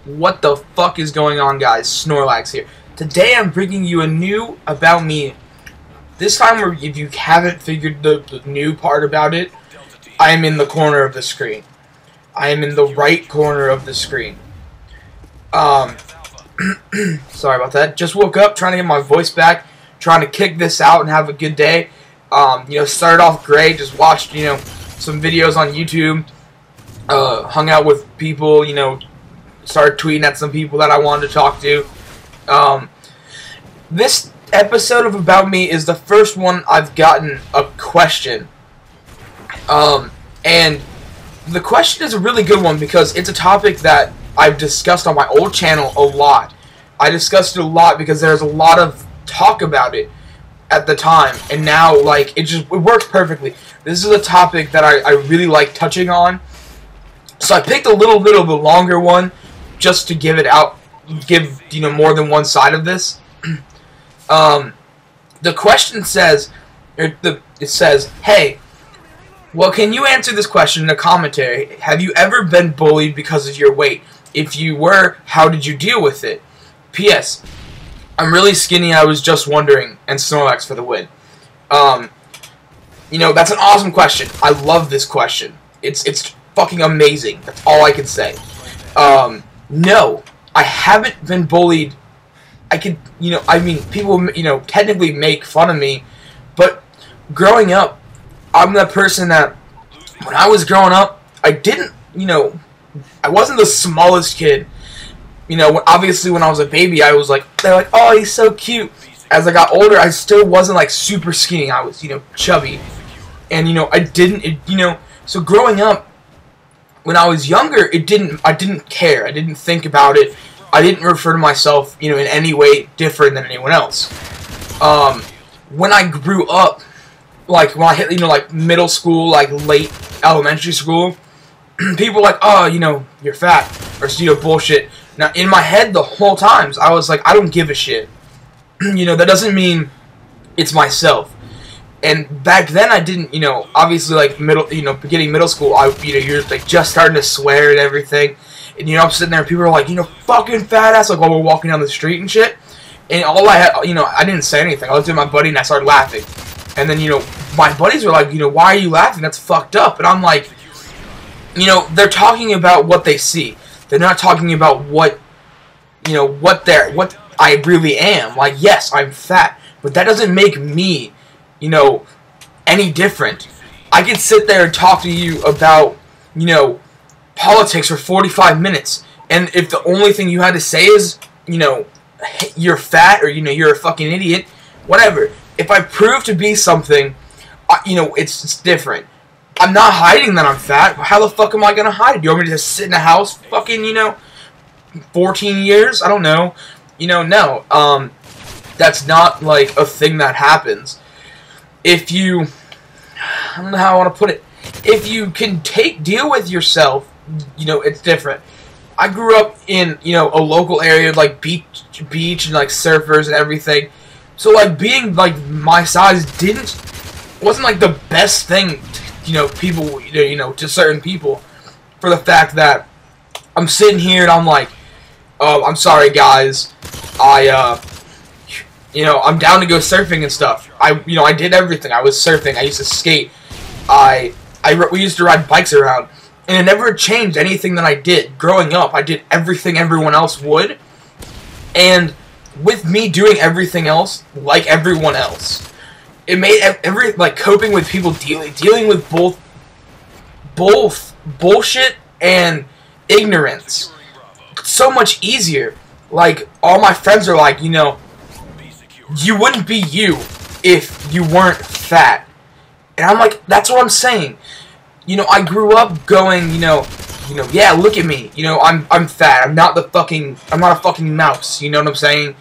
What the fuck is going on, guys? Snorlax here. Today I'm bringing you a new About Me. This time, if you haven't figured the new part about it, I am in the corner of the screen. I am in the right corner of the screen. Sorry about that. Just woke up, trying to get my voice back, trying to kick this out and have a good day. Started off great, just watched, some videos on YouTube, hung out with people, started tweeting at some people that I wanted to talk to. This episode of About Me is the first one I've gotten a question. And the question is a really good one because it's a topic that I've discussed on my old channel a lot. I discussed it a lot because there's a lot of talk about it at the time, and now it works perfectly. This is a topic that I really like touching on, so I picked a little bit of a longer one just to give more than one side of this. The question says, it says, hey, well, can you answer this question in a commentary? Have you ever been bullied because of your weight? If you were, how did you deal with it? P.S. I'm really skinny, I was just wondering, and Snorlax for the win. That's an awesome question. I love this question. It's fucking amazing. That's all I can say. No, I haven't been bullied. People, technically make fun of me, but growing up, I'm the person that, when I was growing up, I didn't, I wasn't the smallest kid. Obviously when I was a baby, I was they're like, oh, he's so cute. As I got older, I still wasn't, super skinny. I was, chubby. And, so growing up, when I was younger, I didn't care. I didn't think about it. I didn't refer to myself, in any way different than anyone else. When I grew up, when I hit, middle school, late elementary school, people were like, oh, you're fat, or, bullshit. Now, in my head, the whole time, I was like, I don't give a shit. That doesn't mean it's myself. And back then, I didn't, obviously, beginning middle school, you're, just starting to swear and everything. And, I'm sitting there, and people are like, fucking fat ass, while we're walking down the street and shit. And all I had, I didn't say anything. I looked at my buddy, and I started laughing. And then, my buddies were like, why are you laughing? That's fucked up. And I'm like, they're talking about what they see. They're not talking about what I really am. Yes, I'm fat, but that doesn't make me, any different. I can sit there and talk to you about, politics for 45 minutes, and if the only thing you had to say is, you're fat, or, you're a fucking idiot, whatever. If I prove to be something, it's different. I'm not hiding that I'm fat. How the fuck am I gonna hide it? Do you want me to just sit in a house fucking, 14 years? I don't know. No. That's not, a thing that happens. If you... I don't know how I want to put it. If you can deal with yourself, it's different. I grew up in, a local area, beach and, surfers and everything. So, being, my size wasn't, the best thing people, to certain people, for the fact that I'm sitting here and I'm like, oh, I'm sorry guys, I'm down to go surfing and stuff. I did everything. I was surfing. I used to skate. We used to ride bikes around, and it never changed anything that I did. Growing up, I did everything everyone else would, and with me doing everything else like everyone else, it made coping with people, dealing with both bullshit and ignorance so much easier. All my friends are like, you wouldn't be you if you weren't fat. And I'm like, that's what I'm saying. I grew up going, yeah, look at me. I'm fat. I'm not a fucking mouse. You know what I'm saying?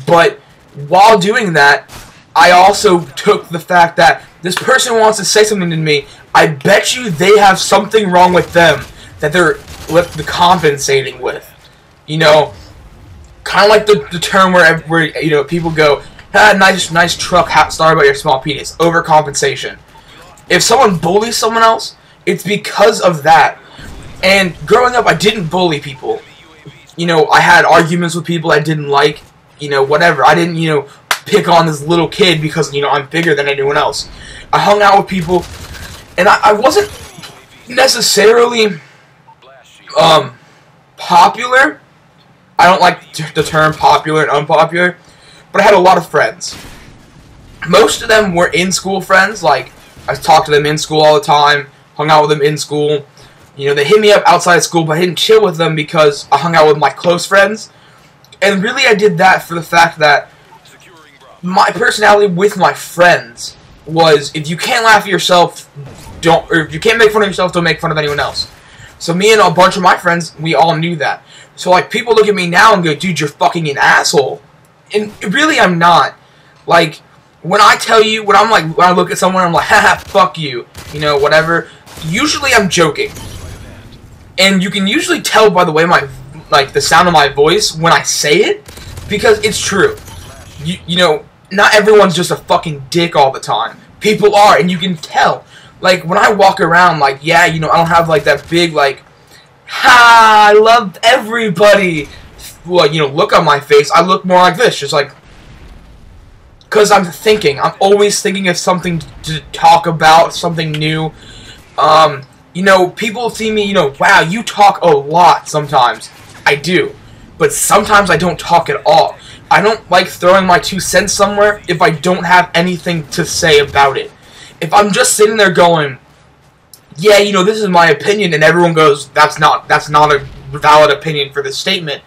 But while doing that, I also took the fact that this person wants to say something to me. I bet you they have something wrong with them that they're compensating with. Kind of like the term where people go, ah, nice truck, sorry about your small penis. Overcompensation. If someone bullies someone else, it's because of that. And growing up, I didn't bully people. you know, I had arguments with people I didn't like, you know, whatever. I didn't, you know, pick on this little kid because, you know, I'm bigger than anyone else. I hung out with people, and I wasn't necessarily popular. I don't like the term popular and unpopular, but I had a lot of friends. Most of them were in-school friends. Like, I talked to them in school all the time, hung out with them in school. You know, they hit me up outside of school, but I didn't chill with them because I hung out with my close friends. And really, I did that for the fact that my personality with my friends was, if you can't laugh at yourself, don't, or if you can't make fun of yourself, don't make fun of anyone else. So me and a bunch of my friends, we all knew that. So, like, people look at me now and go, dude, you're fucking an asshole. And really, I'm not. Like, when I tell you, when I look at someone, I'm like, haha, fuck you. You know, whatever. Usually, I'm joking. And you can usually tell by the way the sound of my voice when I say it, because it's true. You know, not everyone's just a fucking dick all the time. People are, and you can tell. Like, when I walk around, like, yeah, you know, I don't have, like, that big, like, ha, I love everybody, well, you know, look on my face. I look more like this, just like, because I'm always thinking of something to talk about, something new. You know, people see me, you know, wow, you talk a lot sometimes. I do. But sometimes I don't talk at all. I don't like throwing my 2 cents somewhere if I don't have anything to say about it. If I'm just sitting there going, yeah, you know, this is my opinion, and everyone goes, that's not a valid opinion for this statement,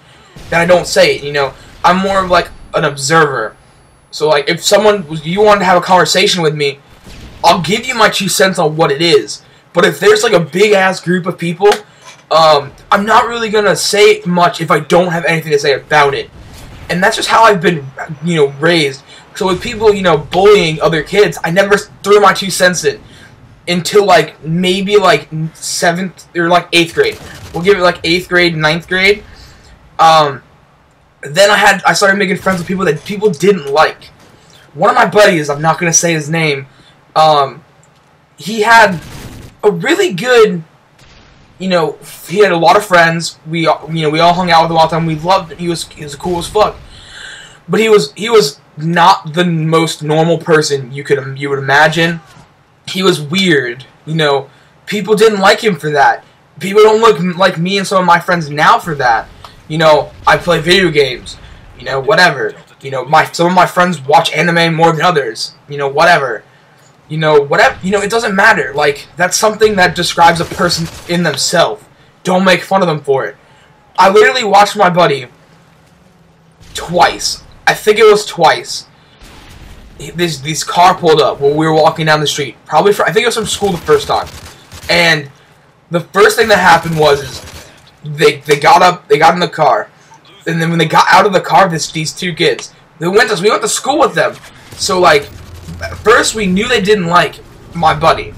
then I don't say it, you know. I'm more of like an observer. So, like, if you wanted to have a conversation with me, I'll give you my 2 cents on what it is. But if there's like a big-ass group of people, I'm not really going to say much if I don't have anything to say about it. And that's just how I've been, you know, raised. So with people, you know, bullying other kids, I never threw my 2 cents in until, like, maybe, like, 7th or, like, 8th grade. We'll give it, like, 8th grade, 9th grade. Then I started making friends with people that people didn't like. One of my buddies, I'm not going to say his name, he had a really good, you know, he had a lot of friends. We all hung out with him all the time. We loved him. He was cool as fuck. But he was not the most normal person you would imagine. He was weird. You know, people didn't like him for that. People don't look like me and some of my friends now for that. You know, I play video games. You know, whatever. You know, some of my friends watch anime more than others. You know, whatever. You know, whatever. You know, it doesn't matter. Like, that's something that describes a person in themselves. Don't make fun of them for it. I literally watched my buddy twice. I think it was twice. This car pulled up when we were walking down the street. I think it was from school the first time. And the first thing that happened was they got in the car. And then when they got out of the car, these 2 kids, we went to school with them. So, like, at first we knew they didn't like my buddy.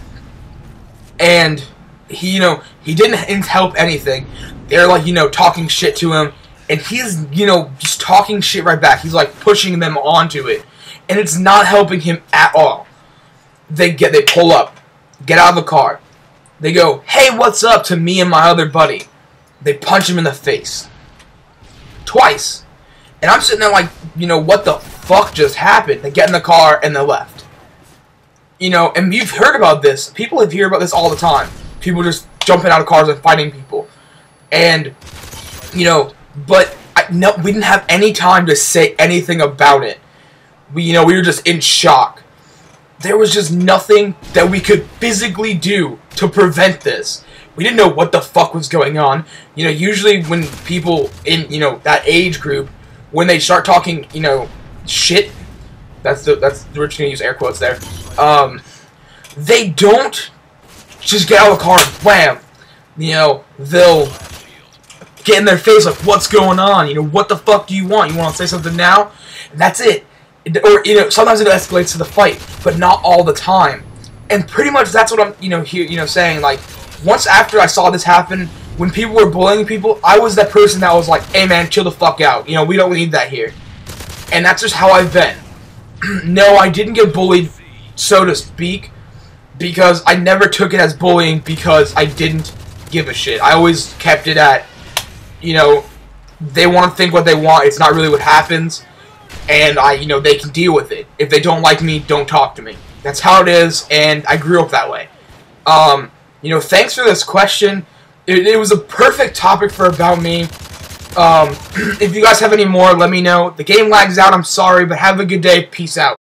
And he, you know, he didn't help anything. They're, like, you know, talking shit to him. And he's, you know, just talking shit right back. He's, like, pushing them onto it. And it's not helping him at all. They pull up, get out of the car. They go, hey, what's up, to me and my other buddy. They punch him in the face. Twice. And I'm sitting there like, you know, what the fuck just happened? They get in the car and they left. You know, and you've heard about this. People have heard about this all the time. People just jumping out of cars and fighting people. And, you know, but we didn't have any time to say anything about it. We were just in shock. There was just nothing that we could physically do to prevent this. We didn't know what the fuck was going on. You know, usually when people in, you know, that age group, when they start talking, you know, shit, we're just gonna use air quotes there, they don't just get out of the car and wham. You know, they'll get in their face like, what's going on? You know, what the fuck do you want? You want to say something now? And that's it. Or, you know, sometimes it escalates to the fight, but not all the time. And pretty much that's what I'm, you know, here, you know, saying. Like, once after I saw this happen, when people were bullying people, I was that person that was like, hey man, chill the fuck out. You know, we don't need that here. And that's just how I've been. No, I didn't get bullied, so to speak, because I never took it as bullying because I didn't give a shit. I always kept it at, you know, they want to think what they want. It's not really what happens. And they can deal with it. If they don't like me, don't talk to me. That's how it is, and I grew up that way. Thanks for this question. It was a perfect topic for About Me. If you guys have any more, let me know. The game lags out, I'm sorry, but have a good day. Peace out.